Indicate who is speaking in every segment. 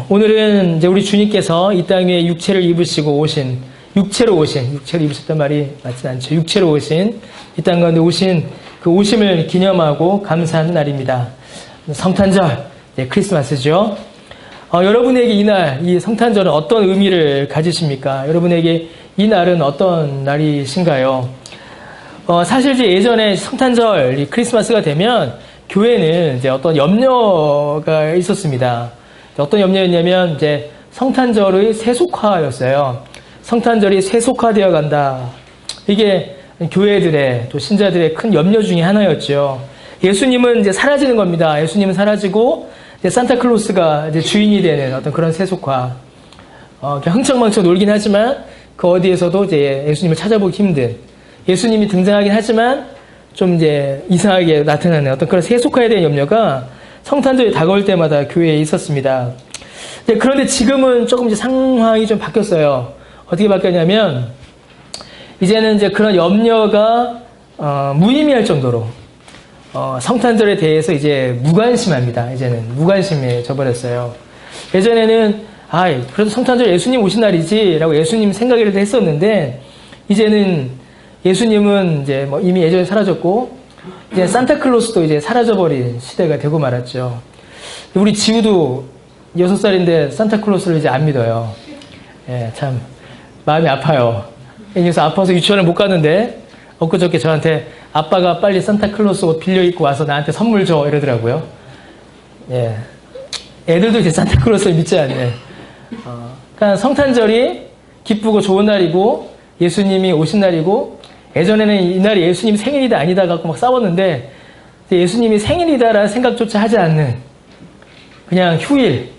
Speaker 1: 오늘은 이제 우리 주님께서 이 땅 위에 육체를 입으시고 오신, 육체를 입으셨단 말이 맞지 않죠. 육체로 오신, 이 땅 가운데 오신 그 오심을 기념하고 감사하는 날입니다. 성탄절, 크리스마스죠. 여러분에게 이날, 이 성탄절은 어떤 의미를 가지십니까? 여러분에게 이 날은 어떤 날이신가요? 사실 이제 예전에 성탄절, 이 크리스마스가 되면 교회는 이제 어떤 염려가 있었습니다. 어떤 염려였냐면 이제 성탄절의 세속화였어요. 성탄절이 세속화되어 간다. 이게 교회들의 또 신자들의 큰 염려 중에 하나였죠. 예수님은 이제 사라지는 겁니다. 예수님은 사라지고 이제 산타클로스가 이제 주인이 되는 어떤 그런 세속화. 흥청망청 놀긴 하지만 그 어디에서도 이제 예수님을 찾아보기 힘든. 예수님이 등장하긴 하지만 좀 이제 이상하게 나타나는 어떤 그런 세속화에 대한 염려가 성탄절이 다가올 때마다 교회에 있었습니다. 그런데 지금은 조금 이제 상황이 좀 바뀌었어요. 어떻게 바뀌었냐면, 이제는 이제 그런 염려가, 무의미할 정도로, 성탄절에 대해서 이제 무관심합니다. 이제는 무관심해져 버렸어요. 예전에는, 그래도 성탄절 예수님 오신 날이지, 라고 예수님 생각이라도 했었는데, 이제는 예수님은 이제 뭐 이미 예전에 사라졌고, 이제 산타클로스도 이제 사라져버린 시대가 되고 말았죠. 우리 지우도 6살인데 산타클로스를 이제 안 믿어요. 참 마음이 아파요. 그래서 아파서 유치원을 못 가는데 엊그저께 저한테 아빠가 빨리 산타클로스 옷 빌려 입고 와서 나한테 선물 줘 이러더라고요. 애들도 이제 산타클로스를 믿지 않네. 그러니까 성탄절이 기쁘고 좋은 날이고 예수님이 오신 날이고, 예전에는 이날이 예수님 생일이다 아니다 갖고 막 싸웠는데, 예수님이 생일이다라는 생각조차 하지 않는 그냥 휴일,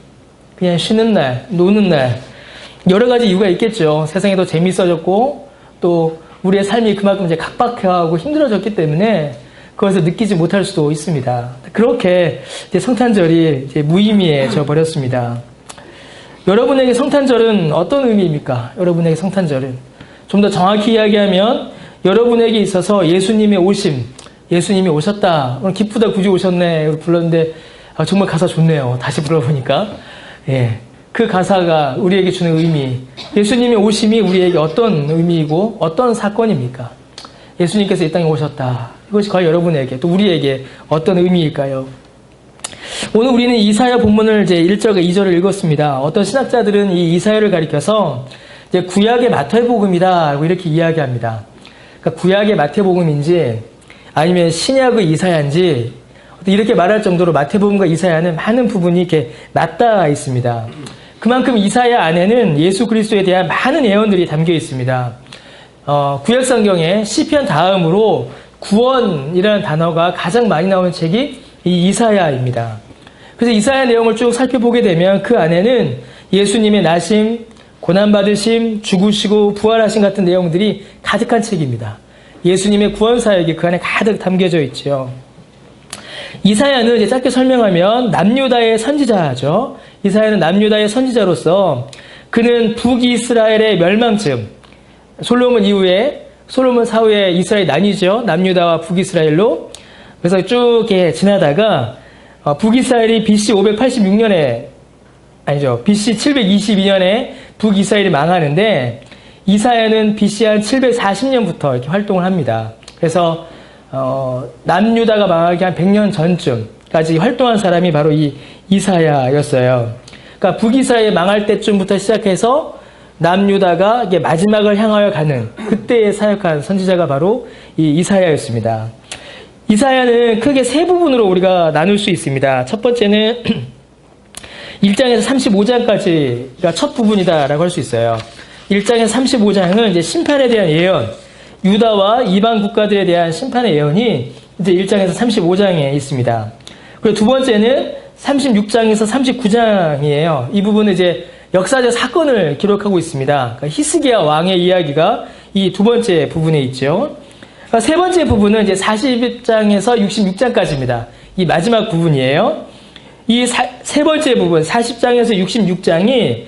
Speaker 1: 그냥 쉬는 날, 노는 날, 여러 가지 이유가 있겠죠. 세상이 더 재밌어졌고 또 우리의 삶이 그만큼 이제 각박하고 힘들어졌기 때문에 그것을 느끼지 못할 수도 있습니다. 그렇게 이제 성탄절이 이제 무의미해져 버렸습니다. 여러분에게 성탄절은 어떤 의미입니까? 여러분에게 성탄절은 좀 더 정확히 이야기하면 여러분에게 있어서 예수님의 오심, 예수님이 오셨다, 오늘 기쁘다 구주 오셨네 불렀는데 정말 가사 좋네요. 다시 불러보니까 그 가사가 우리에게 주는 의미, 예수님의 오심이 우리에게 어떤 의미이고 어떤 사건입니까? 예수님께서 이 땅에 오셨다. 이것이 과연 여러분에게 또 우리에게 어떤 의미일까요? 오늘 우리는 이사야 본문을 이제 1절과 2절을 읽었습니다. 어떤 신학자들은 이 이사야를 가리켜서 이제 구약의 마태복음이다 이렇게 이야기합니다. 그러니까 구약의 마태복음인지 아니면 신약의 이사야인지 이렇게 말할 정도로 마태복음과 이사야는 많은 부분이 이렇게 맞닿아 있습니다. 그만큼 이사야 안에는 예수 그리스도에 대한 많은 예언들이 담겨 있습니다. 구약 성경에 시편 다음으로 구원이라는 단어가 가장 많이 나오는 책이 이 이사야입니다. 그래서 이사야 내용을 쭉 살펴보게 되면 그 안에는 예수님의 나심, 고난받으심, 죽으시고 부활하심 같은 내용들이 가득한 책입니다. 예수님의 구원 사역이 그 안에 가득 담겨져 있죠. 이사야는 이제 짧게 설명하면 남유다의 선지자죠. 이사야는 남유다의 선지자로서 그는 북이스라엘의 멸망쯤, 솔로몬 이후에, 솔로몬 사후에 이스라엘이 나뉘죠. 남유다와 북이스라엘로. 그래서 쭉 이렇게 지나다가 북이스라엘이 BC 586년에 아니죠. BC 722년에 북이스라엘이 망하는데 이사야는 BC 한 740년부터 이렇게 활동을 합니다. 그래서 남유다가 망하기 한 100년 전쯤까지 활동한 사람이 바로 이 이사야였어요. 그러니까 북이스라엘이 망할 때쯤부터 시작해서 남유다가 이게 마지막을 향하여 가는 그때에 사역한 선지자가 바로 이 이사야였습니다. 이사야는 크게 세 부분으로 우리가 나눌 수 있습니다. 첫 번째는 1장에서 35장까지가 첫 부분이다라고 할 수 있어요. 1장에서 35장은 이제 심판에 대한 예언, 유다와 이방 국가들에 대한 심판의 예언이 이제 1장에서 35장에 있습니다. 그리고 두 번째는 36장에서 39장이에요. 이 부분은 이제 역사적 사건을 기록하고 있습니다. 그러니까 히스기야 왕의 이야기가 이 두 번째 부분에 있죠. 그러니까 세 번째 부분은 이제 40장에서 66장까지입니다. 이 마지막 부분이에요. 이 세 번째 부분, 40장에서 66장이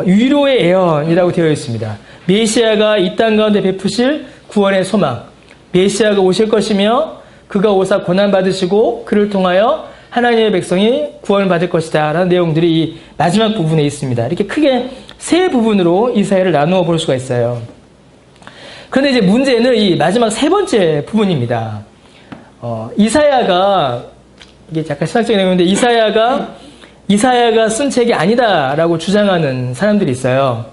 Speaker 1: 위로의 예언이라고 되어 있습니다. 메시아가 이 땅 가운데 베푸실 구원의 소망, 메시아가 오실 것이며 그가 오사 고난받으시고 그를 통하여 하나님의 백성이 구원을 받을 것이다 라는 내용들이 이 마지막 부분에 있습니다. 이렇게 크게 세 부분으로 이사야를 나누어 볼 수가 있어요. 그런데 이제 문제는 이 마지막 세 번째 부분입니다. 이사야가, 이게 약간 신학적인 내용인데, 이사야가 쓴 책이 아니다라고 주장하는 사람들이 있어요.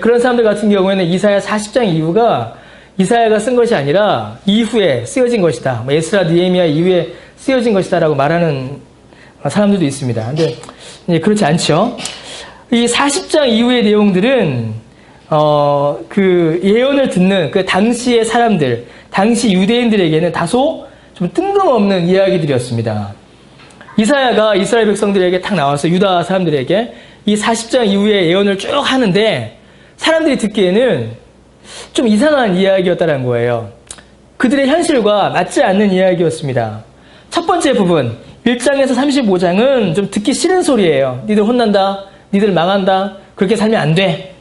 Speaker 1: 그런 사람들 같은 경우에는 이사야 40장 이후가 이사야가 쓴 것이 아니라 이후에 쓰여진 것이다. 에스라, 느헤미야 이후에 쓰여진 것이다라고 말하는 사람들도 있습니다. 근데 그렇지 않죠. 이 40장 이후의 내용들은 그 예언을 듣는 그 당시의 사람들, 당시 유대인들에게는 다소 좀 뜬금없는 이야기들이었습니다. 이사야가 이스라엘 백성들에게 탁 나와서 유다 사람들에게 이 40장 이후의 예언을 쭉 하는데 사람들이 듣기에는 좀 이상한 이야기였다는 거예요. 그들의 현실과 맞지 않는 이야기였습니다. 첫 번째 부분, 1장에서 35장은 좀 듣기 싫은 소리예요. 니들 혼난다, 니들 망한다, 그렇게 살면 안 돼.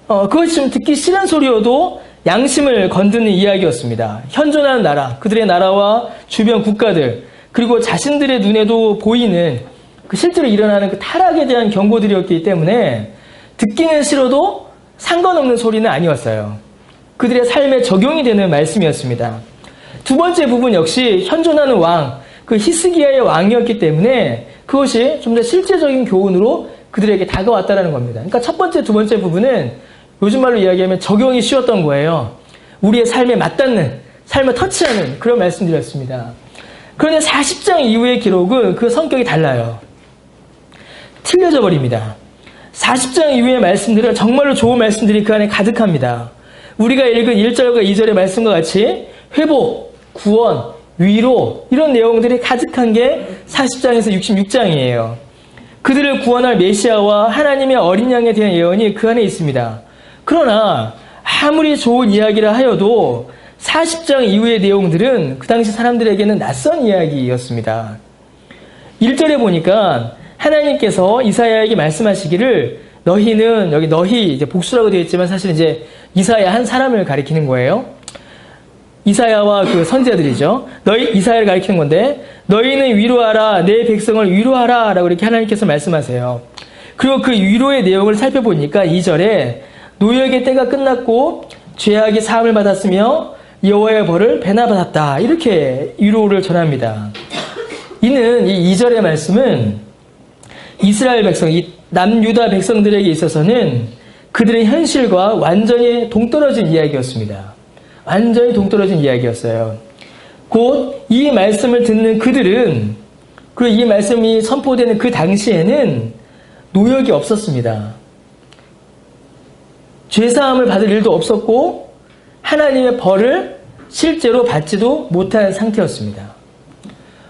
Speaker 1: 그것이 좀 듣기 싫은 소리여도 양심을 건드는 이야기였습니다. 현존하는 나라, 그들의 나라와 주변 국가들, 그리고 자신들의 눈에도 보이는 그 실제로 일어나는 그 타락에 대한 경고들이었기 때문에 듣기는 싫어도 상관없는 소리는 아니었어요. 그들의 삶에 적용이 되는 말씀이었습니다. 두 번째 부분 역시 현존하는 왕, 그 히스기야의 왕이었기 때문에 그것이 좀 더 실제적인 교훈으로 그들에게 다가왔다는 겁니다. 그러니까 첫 번째, 두 번째 부분은 요즘 말로 이야기하면 적용이 쉬웠던 거예요. 우리의 삶에 맞닿는, 삶을 터치하는 그런 말씀드렸습니다. 그런데 40장 이후의 기록은 그 성격이 달라요. 틀려져 버립니다. 40장 이후의 말씀들은 정말로 좋은 말씀들이 그 안에 가득합니다. 우리가 읽은 1절과 2절의 말씀과 같이 회복, 구원, 위로 이런 내용들이 가득한 게 40장에서 66장이에요. 그들을 구원할 메시아와 하나님의 어린 양에 대한 예언이 그 안에 있습니다. 그러나 아무리 좋은 이야기라 하여도 40장 이후의 내용들은 그 당시 사람들에게는 낯선 이야기였습니다. 1절에 보니까 하나님께서 이사야에게 말씀하시기를 너희는, 여기 너희 이제 복수라고 되어 있지만 사실 이제 이사야 한 사람을 가리키는 거예요. 이사야와 그 선지자들이죠. 이사야를 가리키는 건데 너희는 위로하라, 내 백성을 위로하라 라고 이렇게 하나님께서 말씀하세요. 그리고 그 위로의 내용을 살펴보니까 2절에 노역의 때가 끝났고 죄악이 사함을 받았으며 여호와의 벌을 배나 받았다. 이렇게 위로를 전합니다. 이는 이 2절의 말씀은 이스라엘 백성, 이 남유다 백성들에게 있어서는 그들의 현실과 완전히 동떨어진 이야기였습니다. 완전히 동떨어진 이야기였어요. 곧 이 말씀을 듣는 그들은, 그리고 이 말씀이 선포되는 그 당시에는 노역이 없었습니다. 죄사함을 받을 일도 없었고 하나님의 벌을 실제로 받지도 못한 상태였습니다.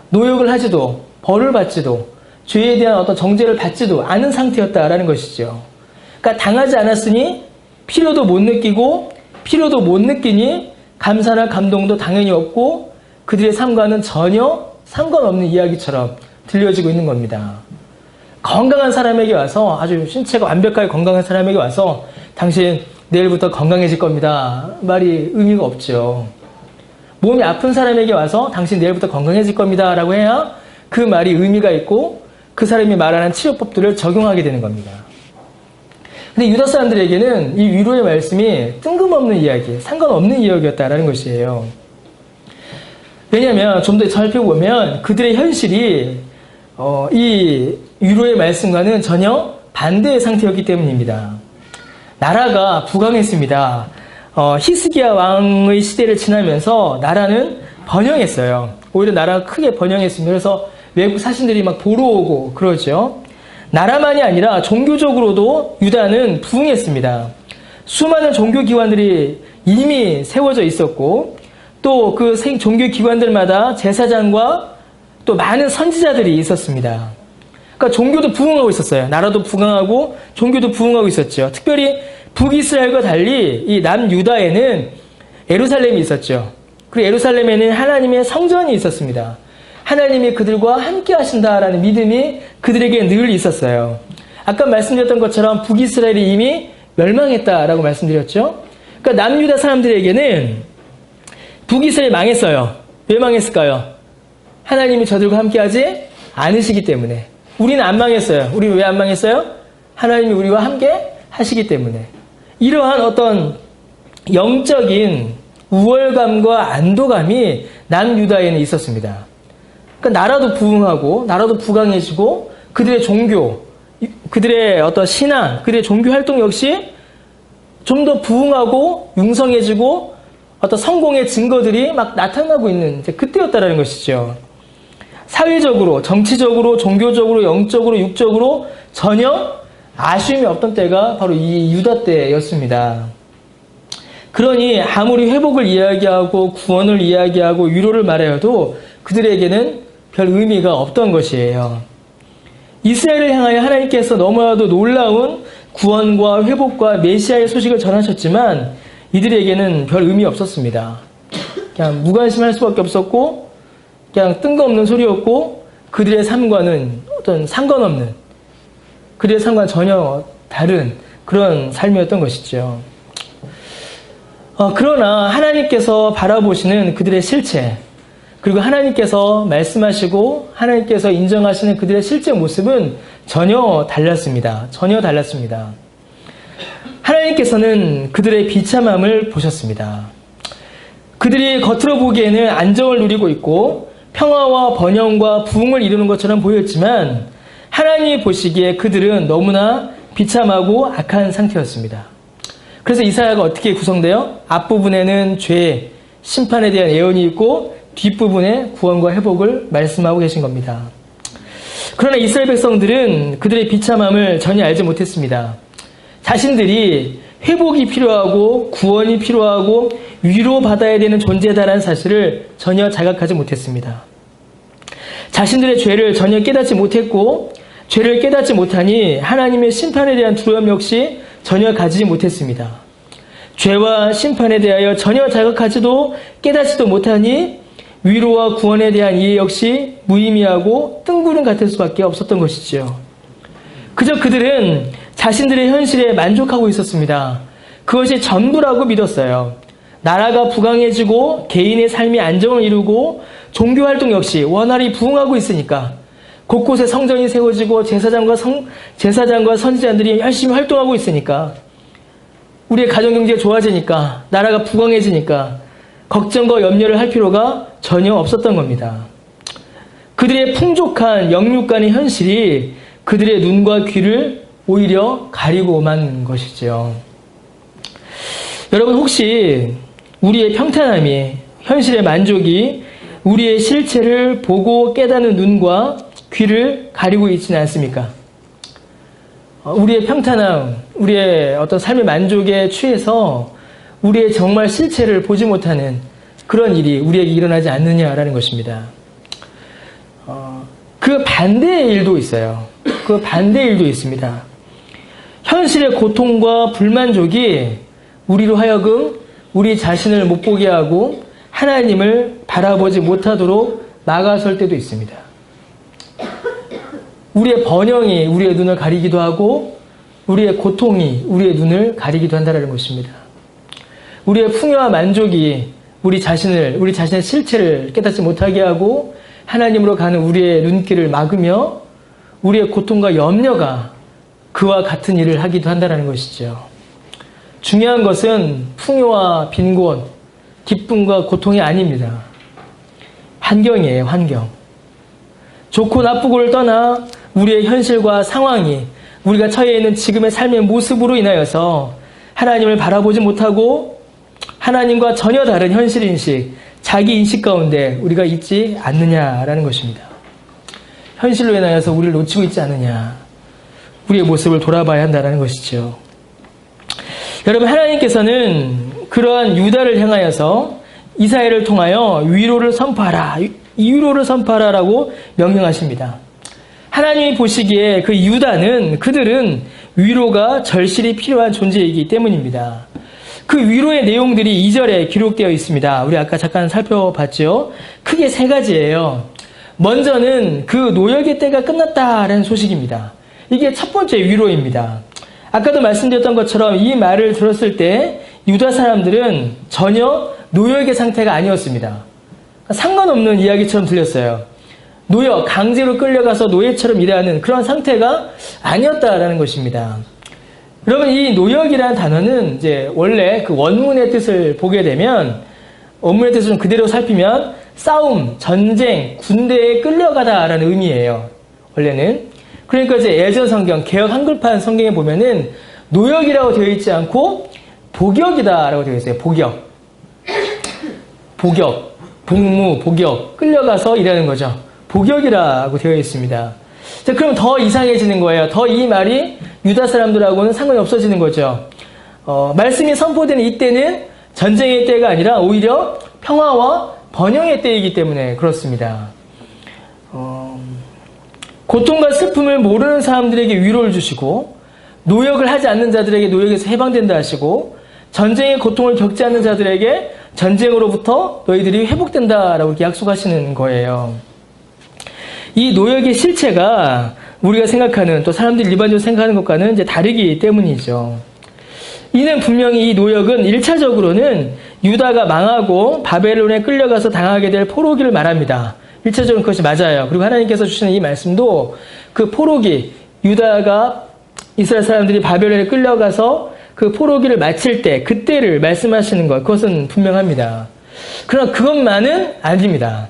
Speaker 1: 노역을 하지도 벌을 받지도 죄에 대한 어떤 정죄를 받지도 않은 상태였다라는 것이죠. 그러니까 당하지 않았으니 필요도 못 느끼고 필요도 못 느끼니 감사나 감동도 당연히 없고 그들의 삶과는 전혀 상관없는 이야기처럼 들려지고 있는 겁니다. 건강한 사람에게 와서, 아주 신체가 완벽하게 건강한 사람에게 와서 당신 내일부터 건강해질 겁니다 말이 의미가 없죠. 몸이 아픈 사람에게 와서 당신 내일부터 건강해질 겁니다 라고 해야 그 말이 의미가 있고 그 사람이 말하는 치료법들을 적용하게 되는 겁니다. 근데 유다 사람들에게는 이 위로의 말씀이 뜬금없는 이야기, 상관없는 이야기였다라는 것이에요. 왜냐하면 좀 더 살펴보면 그들의 현실이 이 위로의 말씀과는 전혀 반대의 상태였기 때문입니다. 나라가 부강했습니다. 히스기야 왕의 시대를 지나면서 나라는 번영했어요. 오히려 나라가 크게 번영했습니다. 그래서 외국 사신들이 막 보러 오고 그러죠. 나라만이 아니라 종교적으로도 유다는 부흥했습니다. 수많은 종교기관들이 이미 세워져 있었고 또 그 종교기관들마다 제사장과 또 많은 선지자들이 있었습니다. 그러니까 종교도 부흥하고 있었어요. 나라도 부흥하고 종교도 부흥하고 있었죠. 특별히 북이스라엘과 달리 이 남유다에는 예루살렘이 있었죠. 그리고 예루살렘에는 하나님의 성전이 있었습니다. 하나님이 그들과 함께 하신다라는 믿음이 그들에게 늘 있었어요. 아까 말씀드렸던 것처럼 북이스라엘이 이미 멸망했다라고 말씀드렸죠. 그러니까 남유다 사람들에게는 북이스라엘이 망했어요. 왜 망했을까요? 하나님이 저들과 함께 하지 않으시기 때문에. 우리는 안 망했어요. 우리는 왜 안 망했어요? 하나님이 우리와 함께 하시기 때문에. 이러한 어떤 영적인 우월감과 안도감이 남유다에는 있었습니다. 그러니까 나라도 부흥하고 나라도 부강해지고 그들의 종교, 그들의 어떤 신앙, 그들의 종교 활동 역시 좀 더 부흥하고 융성해지고 어떤 성공의 증거들이 막 나타나고 있는 그때였다라는 것이죠. 사회적으로, 정치적으로, 종교적으로, 영적으로, 육적으로 전혀 아쉬움이 없던 때가 바로 이 유다 때였습니다. 그러니 아무리 회복을 이야기하고 구원을 이야기하고 위로를 말해도 그들에게는 별 의미가 없던 것이에요. 이스라엘을 향하여 하나님께서 너무나도 놀라운 구원과 회복과 메시아의 소식을 전하셨지만 이들에게는 별 의미 없었습니다. 그냥 무관심할 수밖에 없었고 그냥 뜬금없는 소리였고 그들의 삶과는 어떤 상관없는, 그들의 삶과 전혀 다른 그런 삶이었던 것이죠. 그러나 하나님께서 바라보시는 그들의 실체, 그리고 하나님께서 말씀하시고 하나님께서 인정하시는 그들의 실제 모습은 전혀 달랐습니다. 전혀 달랐습니다. 하나님께서는 그들의 비참함을 보셨습니다. 그들이 겉으로 보기에는 안정을 누리고 있고 평화와 번영과 부흥을 이루는 것처럼 보였지만 하나님이 보시기에 그들은 너무나 비참하고 악한 상태였습니다. 그래서 이사야가 어떻게 구성돼요? 앞부분에는 죄, 심판에 대한 예언이 있고 뒷부분에 구원과 회복을 말씀하고 계신 겁니다. 그러나 이스라엘 백성들은 그들의 비참함을 전혀 알지 못했습니다. 자신들이 회복이 필요하고 구원이 필요하고 위로받아야 되는 존재다라는 사실을 전혀 자각하지 못했습니다. 자신들의 죄를 전혀 깨닫지 못했고 죄를 깨닫지 못하니 하나님의 심판에 대한 두려움 역시 전혀 가지지 못했습니다. 죄와 심판에 대하여 전혀 자각하지도 깨닫지도 못하니 위로와 구원에 대한 이해 역시 무의미하고 뜬구름 같을 수밖에 없었던 것이죠. 그저 그들은 자신들의 현실에 만족하고 있었습니다. 그것이 전부라고 믿었어요. 나라가 부강해지고 개인의 삶이 안정을 이루고 종교활동 역시 원활히 부흥하고 있으니까 곳곳에 성전이 세워지고 제사장과 선지자들이 열심히 활동하고 있으니까 우리의 가정경제가 좋아지니까 나라가 부강해지니까 걱정과 염려를 할 필요가 전혀 없었던 겁니다. 그들의 풍족한 영육간의 현실이 그들의 눈과 귀를 오히려 가리고만 것이죠. 여러분 혹시 우리의 평탄함이, 현실의 만족이 우리의 실체를 보고 깨닫는 눈과 귀를 가리고 있지는 않습니까? 우리의 평탄함, 우리의 어떤 삶의 만족에 취해서 우리의 정말 실체를 보지 못하는 그런 일이 우리에게 일어나지 않느냐라는 것입니다. 그 반대의 일도 있어요. 그 반대의 일도 있습니다. 현실의 고통과 불만족이 우리로 하여금 우리 자신을 못 보게 하고 하나님을 바라보지 못하도록 막아설 때도 있습니다. 우리의 번영이 우리의 눈을 가리기도 하고 우리의 고통이 우리의 눈을 가리기도 한다는 것입니다. 우리의 풍요와 만족이 우리 자신의 실체를 깨닫지 못하게 하고 하나님으로 가는 우리의 눈길을 막으며 우리의 고통과 염려가 그와 같은 일을 하기도 한다는 것이죠. 중요한 것은 풍요와 빈곤, 기쁨과 고통이 아닙니다. 환경이에요, 환경. 좋고 나쁘고를 떠나 우리의 현실과 상황이 우리가 처해 있는 지금의 삶의 모습으로 인하여서 하나님을 바라보지 못하고 하나님과 전혀 다른 현실인식, 자기 인식 가운데 우리가 있지 않느냐라는 것입니다. 현실로 인하여서 우리를 놓치고 있지 않느냐. 우리의 모습을 돌아봐야 한다는 것이죠. 여러분, 하나님께서는 그러한 유다를 향하여서 이사야를 통하여 위로를 선포하라, 위로를 선포하라라고 명령하십니다. 하나님이 보시기에 그 유다는, 그들은 위로가 절실히 필요한 존재이기 때문입니다. 그 위로의 내용들이 2절에 기록되어 있습니다. 우리 아까 잠깐 살펴봤죠. 크게 3가지예요. 먼저는 그 노역의 때가 끝났다라는 소식입니다. 이게 첫 번째 위로입니다. 아까도 말씀드렸던 것처럼 이 말을 들었을 때 유다 사람들은 전혀 노역의 상태가 아니었습니다. 상관없는 이야기처럼 들렸어요. 노역, 강제로 끌려가서 노예처럼 일하는 그런 상태가 아니었다라는 것입니다. 여러분, 이 노역이라는 단어는 이제 원래 그 원문의 뜻을 보게 되면, 원문의 뜻을 좀 그대로 살피면 싸움, 전쟁, 군대에 끌려가다라는 의미예요. 원래는. 그러니까 이제 예전 성경, 개역 한글판 성경에 보면은 노역이라고 되어 있지 않고 복역이다라고 되어 있어요. 복역. 복역. 복무, 복역. 끌려가서 일하는 거죠. 복역이라고 되어 있습니다. 자, 그럼 더 이상해지는 거예요. 더 이 말이 유다 사람들하고는 상관이 없어지는 거죠. 말씀이 선포되는 이때는 전쟁의 때가 아니라 오히려 평화와 번영의 때이기 때문에 그렇습니다. 고통과 슬픔을 모르는 사람들에게 위로를 주시고, 노역을 하지 않는 자들에게 노역에서 해방된다 하시고, 전쟁의 고통을 겪지 않는 자들에게 전쟁으로부터 너희들이 회복된다라고 이렇게 약속하시는 거예요. 이 노역의 실체가 우리가 생각하는, 또 사람들이 일반적으로 생각하는 것과는 이제 다르기 때문이죠. 이는 분명히 이 노역은 1차적으로는 유다가 망하고 바벨론에 끌려가서 당하게 될 포로기를 말합니다. 1차적으로 그것이 맞아요. 그리고 하나님께서 주시는 이 말씀도 그 포로기, 유다가 이스라엘 사람들이 바벨론에 끌려가서 그 포로기를 마칠 때, 그때를 말씀하시는 것, 그것은 분명합니다. 그러나 그것만은 아닙니다.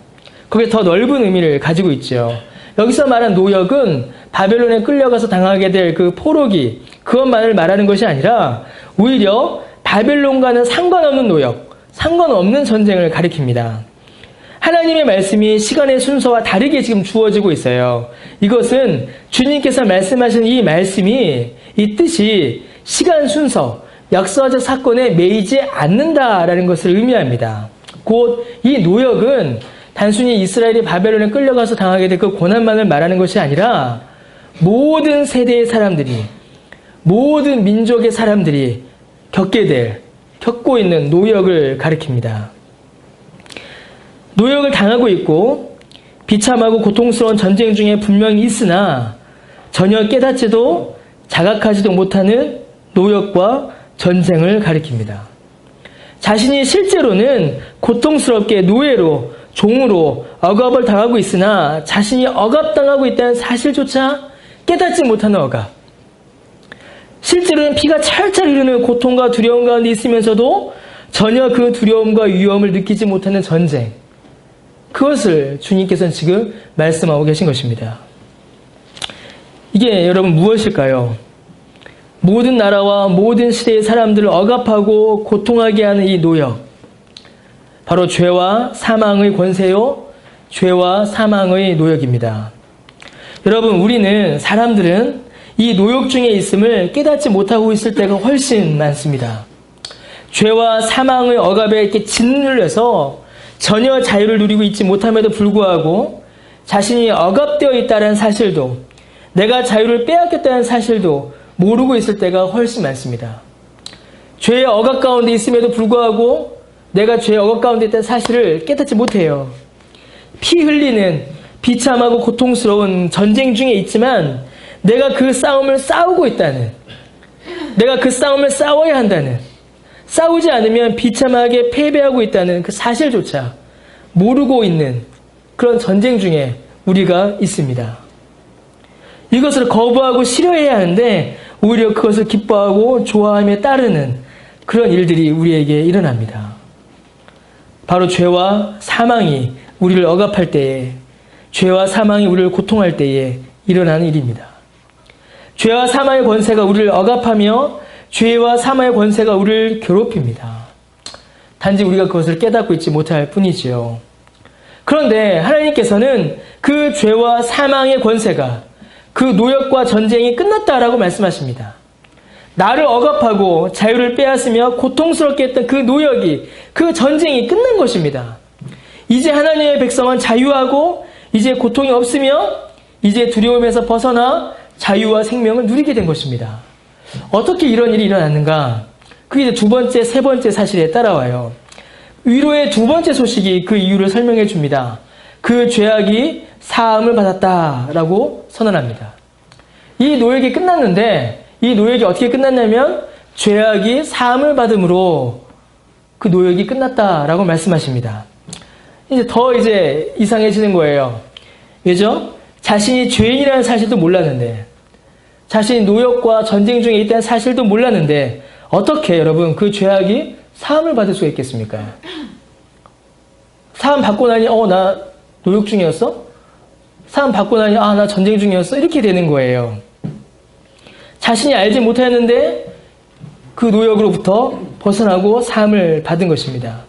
Speaker 1: 거기에 더 넓은 의미를 가지고 있죠. 여기서 말한 노역은 바벨론에 끌려가서 당하게 될 그 포로기, 그것만을 말하는 것이 아니라 오히려 바벨론과는 상관없는 노역, 상관없는 전쟁을 가리킵니다. 하나님의 말씀이 시간의 순서와 다르게 지금 주어지고 있어요. 이것은 주님께서 말씀하신 이 말씀이, 이 뜻이 시간 순서, 역사적 사건에 매이지 않는다라는 것을 의미합니다. 곧 이 노역은 단순히 이스라엘이 바벨론에 끌려가서 당하게 될 그 고난만을 말하는 것이 아니라 모든 세대의 사람들이, 모든 민족의 사람들이 겪고 있는 노역을 가리킵니다. 노역을 당하고 있고 비참하고 고통스러운 전쟁 중에 분명히 있으나 전혀 깨닫지도 자각하지도 못하는 노역과 전쟁을 가리킵니다. 자신이 실제로는 고통스럽게 노예로, 종으로 억압을 당하고 있으나 자신이 억압당하고 있다는 사실조차 깨닫지 못하는 억압. 실제로는 피가 찰찰 흐르는 고통과 두려움 가운데 있으면서도 전혀 그 두려움과 위험을 느끼지 못하는 전쟁. 그것을 주님께서는 지금 말씀하고 계신 것입니다. 이게 여러분 무엇일까요? 모든 나라와 모든 시대의 사람들을 억압하고 고통하게 하는 이 노역. 바로 죄와 사망의 권세요, 죄와 사망의 노역입니다. 여러분, 우리는, 사람들은 이 노역 중에 있음을 깨닫지 못하고 있을 때가 훨씬 많습니다. 죄와 사망의 억압에 이렇게 짓눌려서 전혀 자유를 누리고 있지 못함에도 불구하고 자신이 억압되어 있다는 사실도, 내가 자유를 빼앗겼다는 사실도 모르고 있을 때가 훨씬 많습니다. 죄의 억압 가운데 있음에도 불구하고 내가 죄의 억압 가운데 있다는 사실을 깨닫지 못해요. 피 흘리는 비참하고 고통스러운 전쟁 중에 있지만 내가 그 싸움을 싸우고 있다는, 내가 그 싸움을 싸워야 한다는, 싸우지 않으면 비참하게 패배하고 있다는 그 사실조차 모르고 있는 그런 전쟁 중에 우리가 있습니다. 이것을 거부하고 싫어해야 하는데 오히려 그것을 기뻐하고 좋아하며 따르는 그런 일들이 우리에게 일어납니다. 바로 죄와 사망이 우리를 억압할 때에, 죄와 사망이 우리를 고통할 때에 일어나는 일입니다. 죄와 사망의 권세가 우리를 억압하며 죄와 사망의 권세가 우리를 괴롭힙니다. 단지 우리가 그것을 깨닫고 있지 못할 뿐이지요. 그런데 하나님께서는 그 죄와 사망의 권세가, 그 노역과 전쟁이 끝났다라고 말씀하십니다. 나를 억압하고 자유를 빼앗으며 고통스럽게 했던 그 노역이, 그 전쟁이 끝난 것입니다. 이제 하나님의 백성은 자유하고 이제 고통이 없으며 이제 두려움에서 벗어나 자유와 생명을 누리게 된 것입니다. 어떻게 이런 일이 일어났는가? 그게 이제 두 번째, 세 번째 사실에 따라와요. 위로의 두 번째 소식이 그 이유를 설명해 줍니다. 그 죄악이 사함을 받았다라고 선언합니다. 이 노역이 끝났는데, 이 노역이 어떻게 끝났냐면 죄악이 사함을 받음으로 그 노역이 끝났다라고 말씀하십니다. 이제 더 이상해지는 거예요. 왜죠? 자신이 죄인이라는 사실도 몰랐는데, 자신이 노역과 전쟁 중에 있다는 사실도 몰랐는데 어떻게 여러분 그 죄악이 사함을 받을 수가 있겠습니까? 사함 받고 나니 나 노역 중이었어? 사함 받고 나니 나 전쟁 중이었어? 이렇게 되는 거예요. 자신이 알지 못하였는데 그 노역으로부터 벗어나고 사함을 받은 것입니다.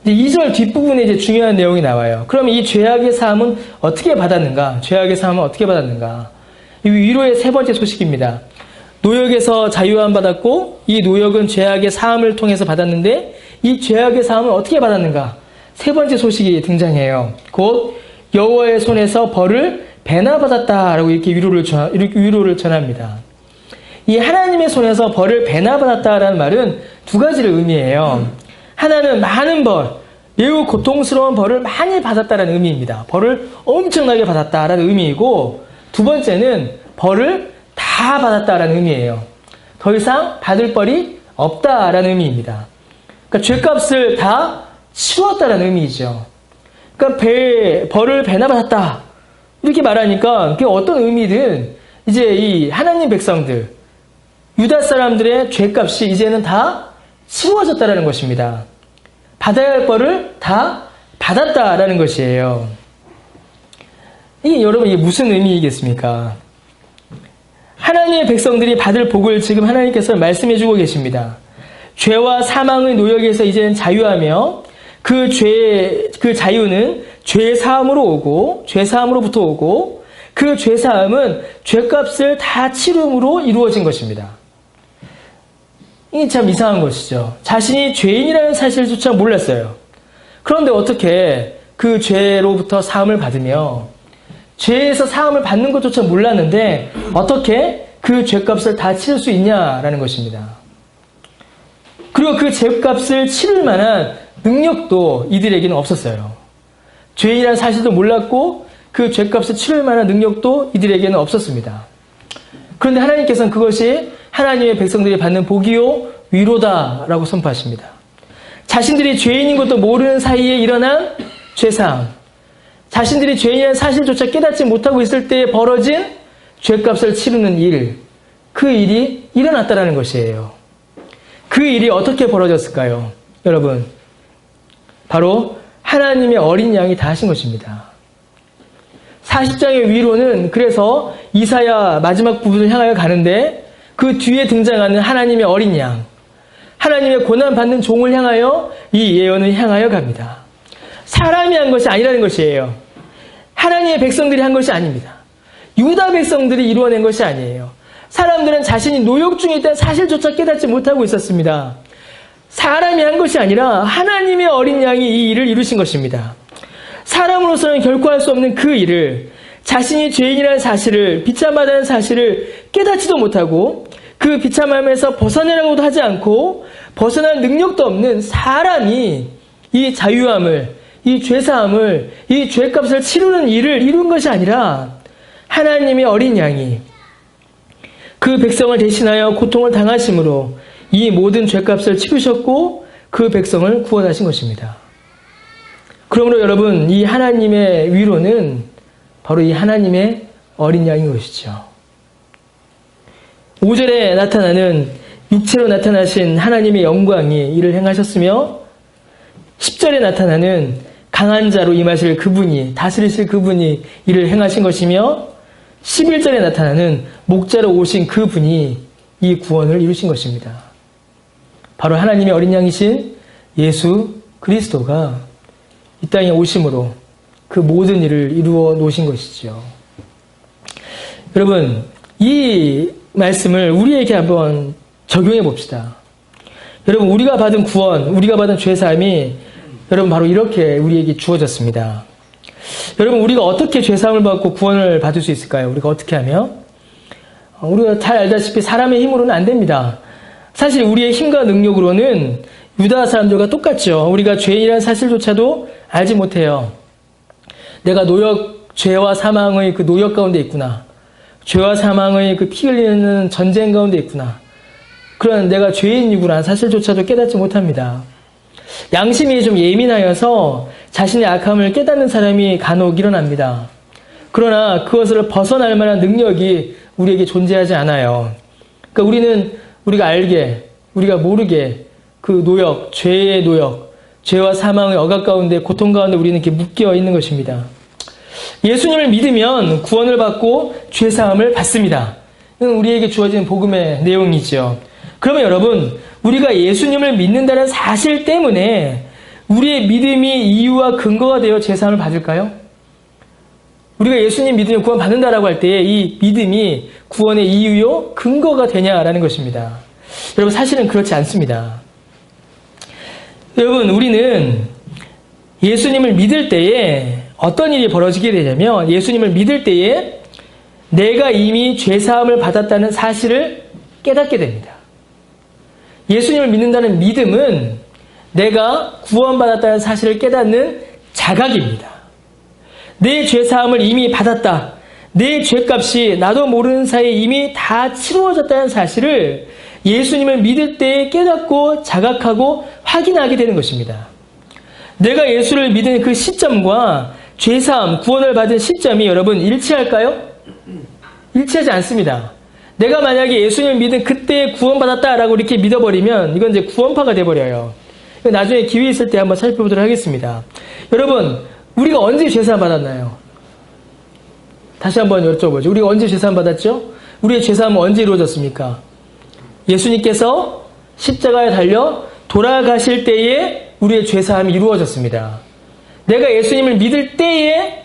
Speaker 1: 이제 2절 뒷부분에 이제 중요한 내용이 나와요. 그러면 이 죄악의 사함은 어떻게 받았는가? 죄악의 사함은 어떻게 받았는가? 이 위로의 세 번째 소식입니다. 노역에서 자유함 받았고 이 노역은 죄악의 사함을 통해서 받았는데 이 죄악의 사함은 어떻게 받았는가? 세 번째 소식이 등장해요. 곧 여호와의 손에서 벌을 배나 받았다라고 이렇게 위로를 전합니다. 이 하나님의 손에서 벌을 배나 받았다라는 말은 두 가지를 의미해요. 하나는 많은 벌, 매우 고통스러운 벌을 많이 받았다라는 의미입니다. 벌을 엄청나게 받았다라는 의미이고, 두 번째는 벌을 다 받았다라는 의미예요. 더 이상 받을 벌이 없다라는 의미입니다. 그러니까 죄값을 다 치웠다라는 의미이죠. 그러니까 벌을 배나 받았다 이렇게 말하니까 그게 어떤 의미든 이제 이 하나님 백성들, 유다 사람들의 죄값이 이제는 다 치워졌다라는 것입니다. 받아야 할 벌을 다 받았다라는 것이에요. 여러분 이게 무슨 의미이겠습니까? 하나님의 백성들이 받을 복을 지금 하나님께서 말씀해 주고 계십니다. 죄와 사망의 노역에서 이제는 자유하며 그 자유는 죄 사함으로 오고, 죄 사함으로부터 오고, 그 죄 사함은 죄값을 다 치름으로 이루어진 것입니다. 이게 참 이상한 것이죠. 자신이 죄인이라는 사실조차 몰랐어요. 그런데 어떻게 그 죄로부터 사함을 받으며 죄에서 사함을 받는 것조차 몰랐는데 어떻게 그 죄값을 다 치를 수 있냐라는 것입니다. 그리고 그 죄값을 치를 만한 능력도 이들에게는 없었어요. 죄인이라는 사실도 몰랐고 그 죄값을 치를 만한 능력도 이들에게는 없었습니다. 그런데 하나님께서는 그것이 하나님의 백성들이 받는 복이요 위로다라고 선포하십니다. 자신들이 죄인인 것도 모르는 사이에 일어난 죄사함, 자신들이 죄인이라는 사실조차 깨닫지 못하고 있을 때에 벌어진 죄값을 치르는 일, 그 일이 일어났다는 것이에요. 그 일이 어떻게 벌어졌을까요? 여러분, 바로 하나님의 어린 양이 다 하신 것입니다. 40장의 위로는 그래서 이사야 마지막 부분을 향하여 가는데 그 뒤에 등장하는 하나님의 어린 양, 하나님의 고난받는 종을 향하여 이 예언을 향하여 갑니다. 사람이 한 것이 아니라는 것이에요. 하나님의 백성들이 한 것이 아닙니다. 유다 백성들이 이루어낸 것이 아니에요. 사람들은 자신이 노역 중에 있다는 사실조차 깨닫지 못하고 있었습니다. 사람이 한 것이 아니라 하나님의 어린 양이 이 일을 이루신 것입니다. 사람으로서는 결코 할 수 없는 그 일을, 자신이 죄인이라는 사실을, 비참하다는 사실을 깨닫지도 못하고 그 비참함에서 벗어내라고도 하지 않고 벗어날 능력도 없는 사람이 이 자유함을, 이 죄사함을, 이 죄값을 치르는 일을 이룬 것이 아니라 하나님의 어린 양이 그 백성을 대신하여 고통을 당하심으로 이 모든 죄값을 치르셨고 그 백성을 구원하신 것입니다. 그러므로 여러분, 이 하나님의 위로는 바로 이 하나님의 어린 양인 것이죠. 5절에 나타나는 육체로 나타나신 하나님의 영광이 이를 행하셨으며 10절에 나타나는 강한 자로 임하실 그분이, 다스리실 그분이 이를 행하신 것이며 11절에 나타나는 목자로 오신 그분이 이 구원을 이루신 것입니다. 바로 하나님의 어린 양이신 예수 그리스도가 이 땅에 오심으로 그 모든 일을 이루어 놓으신 것이죠. 여러분, 이 말씀을 우리에게 한번 적용해 봅시다. 여러분, 우리가 받은 구원, 우리가 받은 죄사함이 여러분 바로 이렇게 우리에게 주어졌습니다. 여러분, 우리가 어떻게 죄사함을 받고 구원을 받을 수 있을까요? 우리가 어떻게 하면? 우리가 잘 알다시피 사람의 힘으로는 안 됩니다. 사실 우리의 힘과 능력으로는 유다 사람들과 똑같죠. 우리가 죄인이라는 사실조차도 알지 못해요. 내가 죄와 사망의 그 노역 가운데 있구나. 죄와 사망의 그 피 흘리는 전쟁 가운데 있구나. 그런 내가 죄인이구나 사실조차도 깨닫지 못합니다. 양심이 좀 예민하여서 자신의 악함을 깨닫는 사람이 간혹 일어납니다. 그러나 그것을 벗어날 만한 능력이 우리에게 존재하지 않아요. 그러니까 우리가 알게, 우리가 모르게 그 노역, 죄의 노역, 죄와 사망의 억압 가운데, 고통 가운데 우리는 이렇게 묶여 있는 것입니다. 예수님을 믿으면 구원을 받고 죄사함을 받습니다. 이건 우리에게 주어진 복음의 내용이죠. 그러면 여러분, 우리가 예수님을 믿는다는 사실 때문에 우리의 믿음이 이유와 근거가 되어 죄사함을 받을까요? 우리가 예수님 믿으면 구원 받는다라고 할 때 이 믿음이 구원의 이유요 근거가 되냐라는 것입니다. 여러분, 사실은 그렇지 않습니다. 여러분, 우리는 예수님을 믿을 때에 어떤 일이 벌어지게 되냐면, 예수님을 믿을 때에 내가 이미 죄사함을 받았다는 사실을 깨닫게 됩니다. 예수님을 믿는다는 믿음은 내가 구원받았다는 사실을 깨닫는 자각입니다. 내 죄사함을 이미 받았다. 내 죄값이 나도 모르는 사이에 이미 다 치루어졌다는 사실을 예수님을 믿을 때 깨닫고 자각하고 확인하게 되는 것입니다. 내가 예수를 믿은 그 시점과 죄사함, 구원을 받은 시점이 여러분 일치할까요? 일치하지 않습니다. 내가 만약에 예수님을 믿은 그때 구원받았다라고 이렇게 믿어버리면 이건 이제 구원파가 돼버려요. 나중에 기회 있을 때 한번 살펴보도록 하겠습니다. 여러분, 우리가 언제 죄사함 받았나요? 다시 한번 여쭤보죠. 우리가 언제 죄사함 받았죠? 우리의 죄사함은 언제 이루어졌습니까? 예수님께서 십자가에 달려 돌아가실 때에 우리의 죄사함이 이루어졌습니다. 내가 예수님을 믿을 때에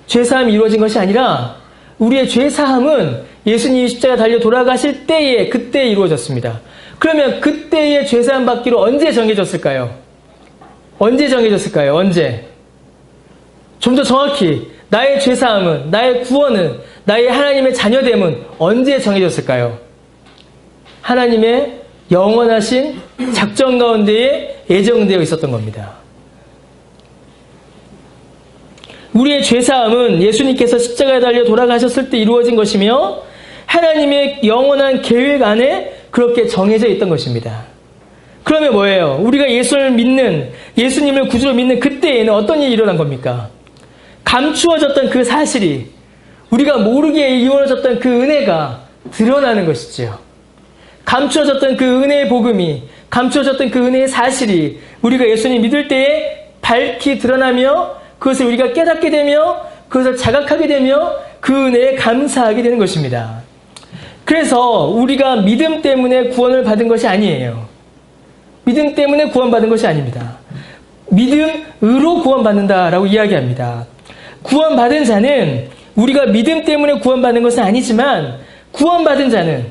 Speaker 1: 죄사함이 이루어진 것이 아니라 우리의 죄사함은 예수님이 십자가에 달려 돌아가실 때에 그때 이루어졌습니다. 그러면 그때의 죄사함 받기로 언제 정해졌을까요? 언제 정해졌을까요? 언제? 좀 더 정확히 나의 죄사함은, 나의 구원은, 나의 하나님의 자녀됨은 언제 정해졌을까요? 하나님의 영원하신 작전 가운데에 예정되어 있었던 겁니다. 우리의 죄사함은 예수님께서 십자가에 달려 돌아가셨을 때 이루어진 것이며 하나님의 영원한 계획 안에 그렇게 정해져 있던 것입니다. 그러면 뭐예요? 우리가 예수를 믿는, 예수님을 구주로 믿는 그때에는 어떤 일이 일어난 겁니까? 감추어졌던 그 사실이, 우리가 모르게 이루어졌던 그 은혜가 드러나는 것이죠. 감추어졌던 그 은혜의 복음이, 감추어졌던 그 은혜의 사실이 우리가 예수님 믿을 때에 밝히 드러나며 그것을 우리가 깨닫게 되며 그것을 자각하게 되며 그 은혜에 감사하게 되는 것입니다. 그래서 우리가 믿음 때문에 구원을 받은 것이 아니에요. 믿음 때문에 구원받은 것이 아닙니다. 믿음으로 구원받는다라고 이야기합니다. 구원받은 자는 우리가 믿음 때문에 구원받는 것은 아니지만 구원받은 자는,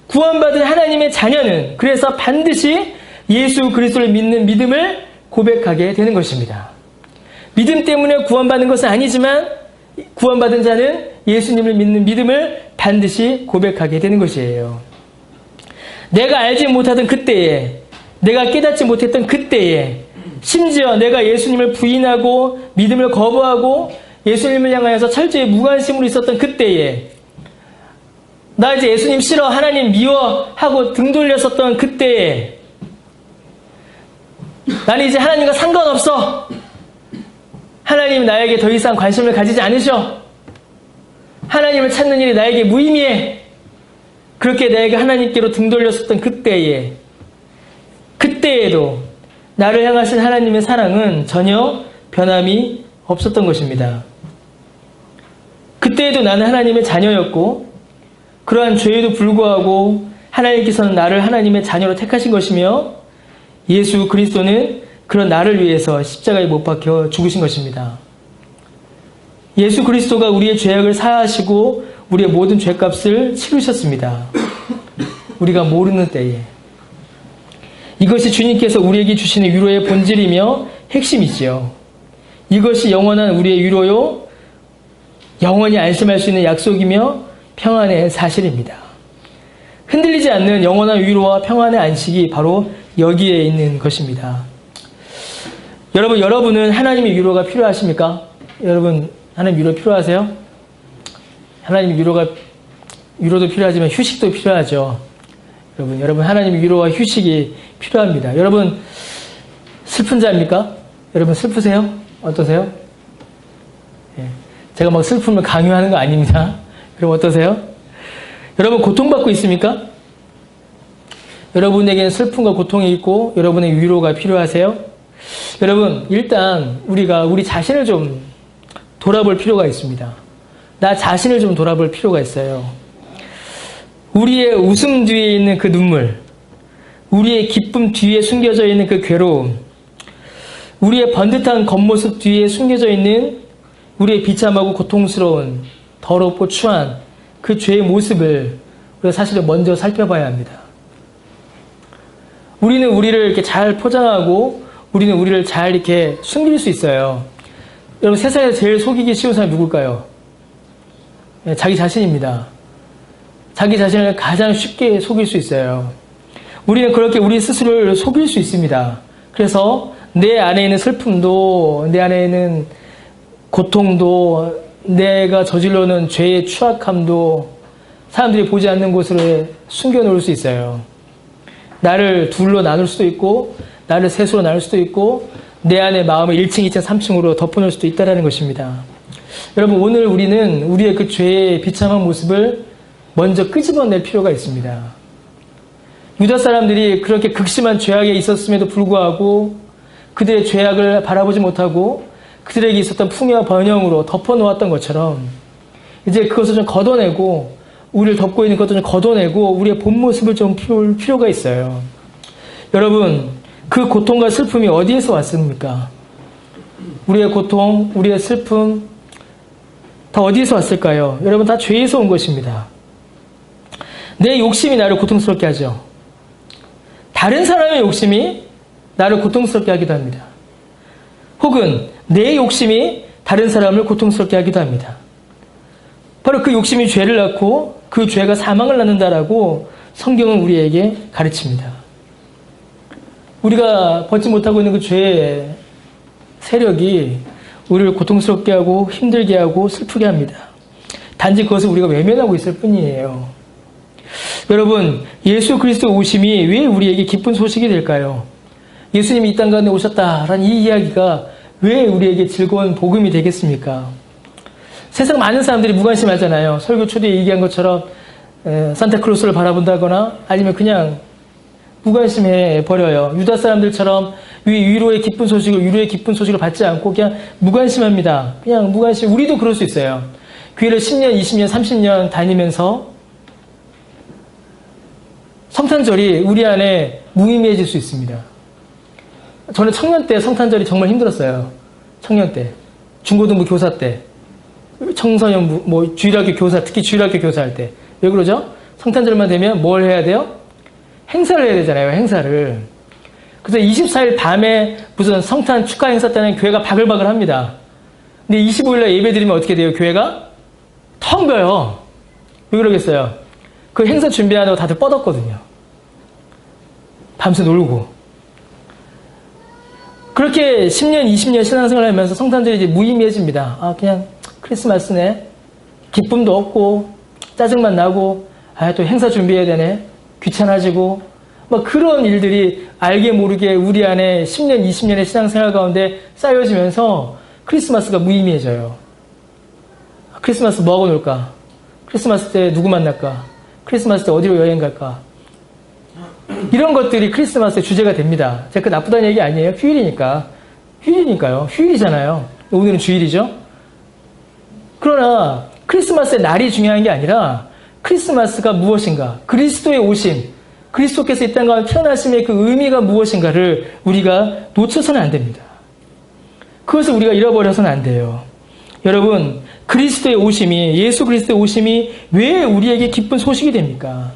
Speaker 1: 구원받은 하나님의 자녀는 그래서 반드시 예수 그리스도를 믿는 믿음을 고백하게 되는 것입니다. 믿음 때문에 구원받는 것은 아니지만 구원받은 자는 예수님을 믿는 믿음을 반드시 고백하게 되는 것이에요. 내가 알지 못하던 그때에, 내가 깨닫지 못했던 그때에, 심지어 내가 예수님을 부인하고 믿음을 거부하고 예수님을 향하여서 철저히 무관심으로 있었던 그때에, 나 이제 예수님 싫어, 하나님 미워 하고 등 돌렸었던 그때에, 나는 이제 하나님과 상관없어, 하나님 나에게 더 이상 관심을 가지지 않으셔, 하나님을 찾는 일이 나에게 무의미해, 그렇게 내가 하나님께로 등 돌렸었던 그때에, 그때에도 나를 향하신 하나님의 사랑은 전혀 변함이 없었던 것입니다. 그때에도 나는 하나님의 자녀였고 그러한 죄에도 불구하고 하나님께서는 나를 하나님의 자녀로 택하신 것이며 예수 그리스도는 그런 나를 위해서 십자가에 못 박혀 죽으신 것입니다. 예수 그리스도가 우리의 죄악을 사하시고 우리의 모든 죄값을 치르셨습니다. 우리가 모르는 때에. 이것이 주님께서 우리에게 주시는 위로의 본질이며 핵심이지요. 이것이 영원한 우리의 위로요, 영원히 안심할 수 있는 약속이며 평안의 사실입니다. 흔들리지 않는 영원한 위로와 평안의 안식이 바로 여기에 있는 것입니다. 여러분은 하나님의 위로가 필요하십니까? 여러분, 하나님 위로 필요하세요? 하나님 위로도 필요하지만 휴식도 필요하죠. 여러분 하나님의 위로와 휴식이 필요합니다. 여러분 슬픈 자입니까? 여러분 슬프세요? 어떠세요? 예. 제가 막 슬픔을 강요하는 거 아닙니다. 그럼 어떠세요? 여러분 고통받고 있습니까? 여러분에게는 슬픔과 고통이 있고 여러분의 위로가 필요하세요? 여러분 일단 우리가 우리 자신을 좀 돌아볼 필요가 있습니다. 나 자신을 좀 돌아볼 필요가 있어요. 우리의 웃음 뒤에 있는 그 눈물, 우리의 기쁨 뒤에 숨겨져 있는 그 괴로움, 우리의 번듯한 겉모습 뒤에 숨겨져 있는 우리의 비참하고 고통스러운 더럽고 추한 그 죄의 모습을 우리가 사실은 먼저 살펴봐야 합니다. 우리는 우리를 이렇게 잘 포장하고 우리는 우리를 잘 이렇게 숨길 수 있어요. 여러분 세상에서 제일 속이기 쉬운 사람이 누굴까요? 네, 자기 자신입니다. 자기 자신을 가장 쉽게 속일 수 있어요. 우리는 그렇게 우리 스스로를 속일 수 있습니다. 그래서 내 안에 있는 슬픔도, 내 안에 있는 고통도, 내가 저질러놓은 죄의 추악함도 사람들이 보지 않는 곳으로 숨겨놓을 수 있어요. 나를 둘로 나눌 수도 있고 나를 셋으로 나눌 수도 있고 내 안에 마음을 1층, 2층, 3층으로 덮어놓을 수도 있다는 것입니다. 여러분 오늘 우리는 우리의 그 죄의 비참한 모습을 먼저 끄집어낼 필요가 있습니다. 유다 사람들이 그렇게 극심한 죄악에 있었음에도 불구하고 그들의 죄악을 바라보지 못하고 그들에게 있었던 풍요와 번영으로 덮어놓았던 것처럼 이제 그것을 좀 걷어내고 우리를 덮고 있는 것도 좀 걷어내고 우리의 본 모습을 좀 볼 필요가 있어요. 여러분 그 고통과 슬픔이 어디에서 왔습니까? 우리의 고통, 우리의 슬픔 다 어디에서 왔을까요? 여러분 다 죄에서 온 것입니다. 내 욕심이 나를 고통스럽게 하죠. 다른 사람의 욕심이 나를 고통스럽게 하기도 합니다. 혹은 내 욕심이 다른 사람을 고통스럽게 하기도 합니다. 바로 그 욕심이 죄를 낳고 그 죄가 사망을 낳는다라고 성경은 우리에게 가르칩니다. 우리가 벗지 못하고 있는 그 죄의 세력이 우리를 고통스럽게 하고 힘들게 하고 슬프게 합니다. 단지 그것을 우리가 외면하고 있을 뿐이에요. 여러분, 예수 그리스도 오심이 왜 우리에게 기쁜 소식이 될까요? 예수님이 이 땅 가운데 오셨다라는 이 이야기가 왜 우리에게 즐거운 복음이 되겠습니까? 세상 많은 사람들이 무관심하잖아요. 설교 초대에 얘기한 것처럼 산타클로스를 바라본다거나 아니면 그냥 무관심해 버려요. 유다 사람들처럼 위로의 기쁜 소식을 받지 않고 그냥 무관심합니다. 그냥 무관심. 우리도 그럴 수 있어요. 교회를 10년, 20년, 30년 다니면서 성탄절이 우리 안에 무의미해질 수 있습니다. 저는 청년 때 성탄절이 정말 힘들었어요. 청년 때. 중고등부 교사 때. 청소년, 주일학교 교사, 특히 주일학교 교사할 때. 왜 그러죠? 성탄절만 되면 뭘 해야 돼요? 행사를 해야 되잖아요, 행사를. 그래서 24일 밤에 무슨 성탄 축하 행사 때는 교회가 바글바글 합니다. 근데 25일날 예배 드리면 어떻게 돼요, 교회가? 텅 비어요. 왜 그러겠어요? 그 행사 준비하느라고 다들 뻗었거든요. 밤새 놀고. 그렇게 10년, 20년 신앙생활을 하면서 성탄절이 이제 무의미해집니다. 아, 그냥 크리스마스네. 기쁨도 없고, 짜증만 나고, 아, 또 행사 준비해야 되네. 귀찮아지고, 막 그런 일들이 알게 모르게 우리 안에 10년, 20년의 신앙생활 가운데 쌓여지면서 크리스마스가 무의미해져요. 크리스마스 뭐하고 놀까? 크리스마스 때 누구 만날까? 크리스마스 때 어디로 여행 갈까? 이런 것들이 크리스마스의 주제가 됩니다. 제가 그 나쁘다는 얘기 아니에요. 휴일이니까. 휴일이니까요. 휴일이잖아요. 오늘은 주일이죠. 그러나 크리스마스의 날이 중요한 게 아니라 크리스마스가 무엇인가? 그리스도의 오심, 그리스도께서 이 땅 가운데 태어나심의 그 의미가 무엇인가를 우리가 놓쳐서는 안 됩니다. 그것을 우리가 잃어버려서는 안 돼요. 여러분, 그리스도의 오심이, 예수 그리스도의 오심이 왜 우리에게 기쁜 소식이 됩니까?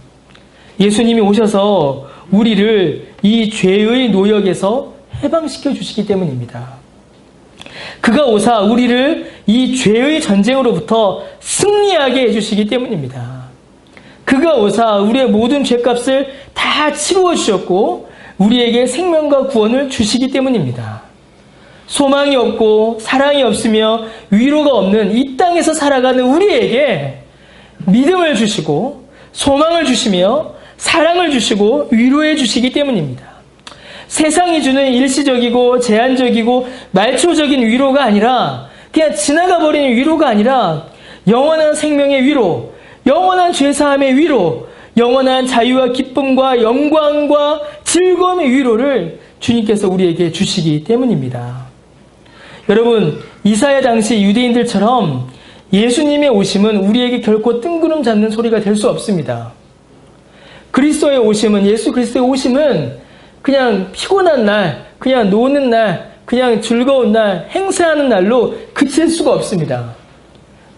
Speaker 1: 예수님이 오셔서 우리를 이 죄의 노역에서 해방시켜 주시기 때문입니다. 그가 오사 우리를 이 죄의 전쟁으로부터 승리하게 해주시기 때문입니다. 그가 오사 우리의 모든 죄값을 다 치루어 주셨고 우리에게 생명과 구원을 주시기 때문입니다. 소망이 없고 사랑이 없으며 위로가 없는 이 땅에서 살아가는 우리에게 믿음을 주시고 소망을 주시며 사랑을 주시고 위로해 주시기 때문입니다. 세상이 주는 일시적이고 제한적이고 말초적인 위로가 아니라 그냥 지나가 버리는 위로가 아니라 영원한 생명의 위로, 영원한 죄사함의 위로, 영원한 자유와 기쁨과 영광과 즐거움의 위로를 주님께서 우리에게 주시기 때문입니다. 여러분, 이사야 당시 유대인들처럼 예수님의 오심은 우리에게 결코 뜬구름 잡는 소리가 될 수 없습니다. 그리스도의 오심은, 예수 그리스도의 오심은 그냥 피곤한 날, 그냥 노는 날, 그냥 즐거운 날, 행사하는 날로 그칠 수가 없습니다.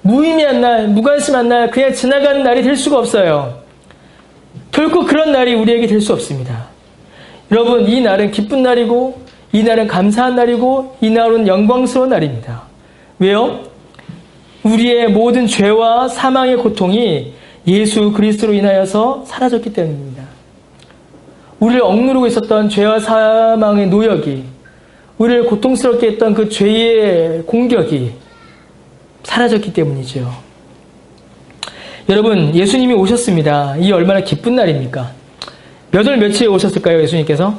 Speaker 1: 무의미한 날, 무관심한 날, 그냥 지나가는 날이 될 수가 없어요. 결코 그런 날이 우리에게 될 수 없습니다. 여러분, 이 날은 기쁜 날이고, 이 날은 감사한 날이고, 이 날은 영광스러운 날입니다. 왜요? 우리의 모든 죄와 사망의 고통이 예수 그리스도로 인하여서 사라졌기 때문입니다. 우리를 억누르고 있었던 죄와 사망의 노역이, 우리를 고통스럽게 했던 그 죄의 공격이 사라졌기 때문이죠. 여러분, 예수님이 오셨습니다. 이 얼마나 기쁜 날입니까? 몇 월 며칠에 오셨을까요, 예수님께서?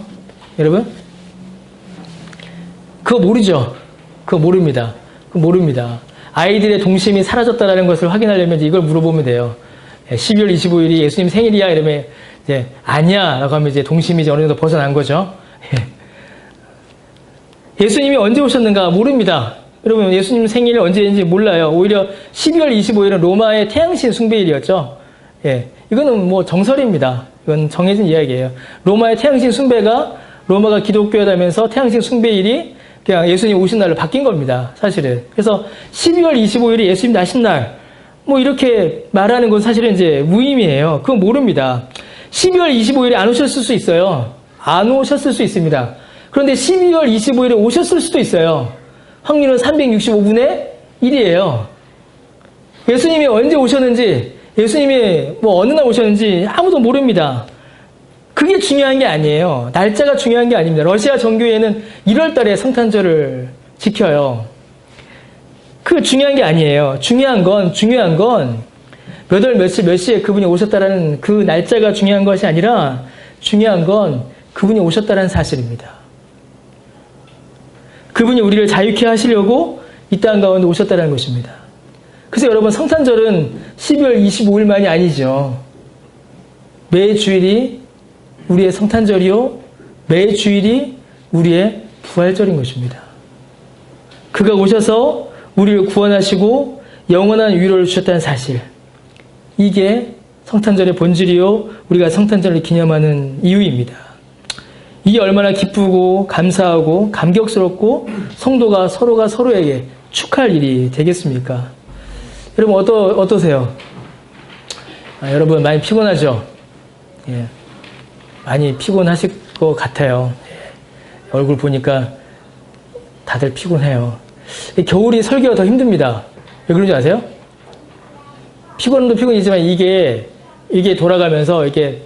Speaker 1: 여러분? 그거 모르죠? 그거 모릅니다. 그거 모릅니다. 아이들의 동심이 사라졌다는 것을 확인하려면 이걸 물어보면 돼요. 12월 25일이 예수님 생일이야? 이러면 이제 아니야 라고 하면 이제 동심이 이제 어느 정도 벗어난 거죠. 예수님이 언제 오셨는가 모릅니다. 여러분, 예수님 생일이 언제인지 몰라요. 오히려 12월 25일은 로마의 태양신 숭배일이었죠. 이거는 뭐 정설입니다. 이건 정해진 이야기예요. 로마의 태양신 숭배가 로마가 기독교하다면서 태양신 숭배일이 그냥 예수님 오신 날로 바뀐 겁니다. 사실은. 그래서 12월 25일이 예수님 나신 날, 뭐 이렇게 말하는 건 사실은 이제 무의미해요. 그건 모릅니다. 12월 25일에 안 오셨을 수 있어요. 안 오셨을 수 있습니다. 그런데 12월 25일에 오셨을 수도 있어요. 확률은 365분의 1이에요. 예수님이 언제 오셨는지, 예수님이 뭐 어느 날 오셨는지 아무도 모릅니다. 그게 중요한 게 아니에요. 날짜가 중요한 게 아닙니다. 러시아 정교회는 1월 달에 성탄절을 지켜요. 그게 중요한 게 아니에요. 중요한 건 몇 월 며칠 몇 시에 그분이 오셨다라는 그 날짜가 중요한 것이 아니라 중요한 건 그분이 오셨다라는 사실입니다. 그분이 우리를 자유케 하시려고 이 땅 가운데 오셨다는 것입니다. 그래서 여러분, 성탄절은 12월 25일만이 아니죠. 매 주일이 우리의 성탄절이요, 매 주일이 우리의 부활절인 것입니다. 그가 오셔서 우리를 구원하시고 영원한 위로를 주셨다는 사실, 이게 성탄절의 본질이요, 우리가 성탄절을 기념하는 이유입니다. 이게 얼마나 기쁘고 감사하고 감격스럽고 성도가 서로가 서로에게 축하할 일이 되겠습니까? 여러분, 어떠세요? 여러분 많이 피곤하죠? 예. 많이 피곤하실 것 같아요. 예. 얼굴 보니까 다들 피곤해요. 겨울이 설교가 더 힘듭니다. 왜 그런지 아세요? 피곤도 피곤이지만 이게 돌아가면서 이렇게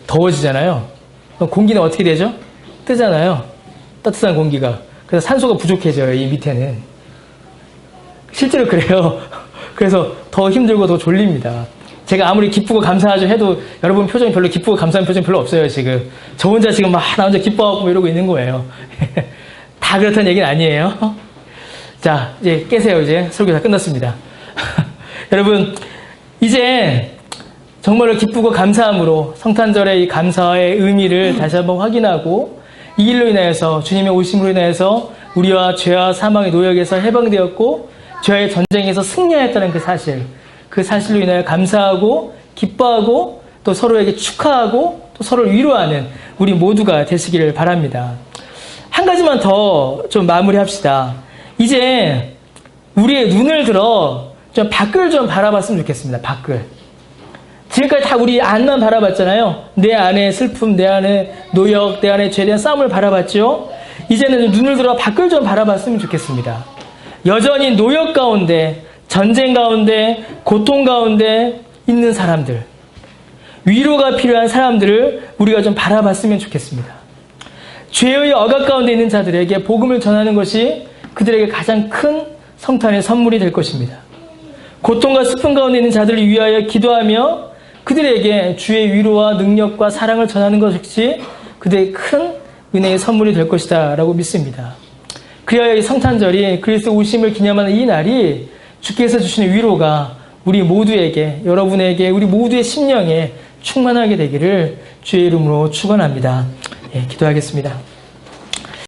Speaker 1: 더워지잖아요. 공기는 어떻게 되죠? 뜨잖아요. 따뜻한 공기가. 그래서 산소가 부족해져요, 이 밑에는. 실제로 그래요. 그래서 더 힘들고 더 졸립니다. 제가 아무리 기쁘고 감사하죠 해도 여러분 표정이 별로 기쁘고 감사한 표정이 별로 없어요, 지금. 저 혼자 지금 나 혼자 기뻐하고 이러고 있는 거예요. 다 그렇다는 얘기는 아니에요. 자, 이제 깨세요, 이제. 설교 다 끝났습니다. 여러분, 이제 정말로 기쁘고 감사함으로 성탄절의 이 감사의 의미를 다시 한번 확인하고 이 일로 인하여서 주님의 오심으로 인하여서 우리와 죄와 사망의 노역에서 해방되었고 죄의 전쟁에서 승리하였다는 그 사실로 인하여 감사하고 기뻐하고 또 서로에게 축하하고 또 서로를 위로하는 우리 모두가 되시기를 바랍니다. 한 가지만 더 좀 마무리합시다. 이제 우리의 눈을 들어 좀 밖을 좀 바라봤으면 좋겠습니다. 밖을. 지금까지 다 우리 안만 바라봤잖아요. 내 안에 슬픔, 내 안에 노역, 내 안에 죄에 대한 싸움을 바라봤죠. 이제는 눈을 들어 밖을 좀 바라봤으면 좋겠습니다. 여전히 노역 가운데, 전쟁 가운데, 고통 가운데 있는 사람들, 위로가 필요한 사람들을 우리가 좀 바라봤으면 좋겠습니다. 죄의 억압 가운데 있는 자들에게 복음을 전하는 것이 그들에게 가장 큰 성탄의 선물이 될 것입니다. 고통과 슬픔 가운데 있는 자들을 위하여 기도하며 그들에게 주의 위로와 능력과 사랑을 전하는 것이 그들의 큰 은혜의 선물이 될 것이다 라고 믿습니다. 그리하여 이 성탄절이 그리스도 오심을 기념하는 이 날이 주께서 주시는 위로가 우리 모두에게, 여러분에게, 우리 모두의 심령에 충만하게 되기를 주의 이름으로 축원합니다. 예, 기도하겠습니다.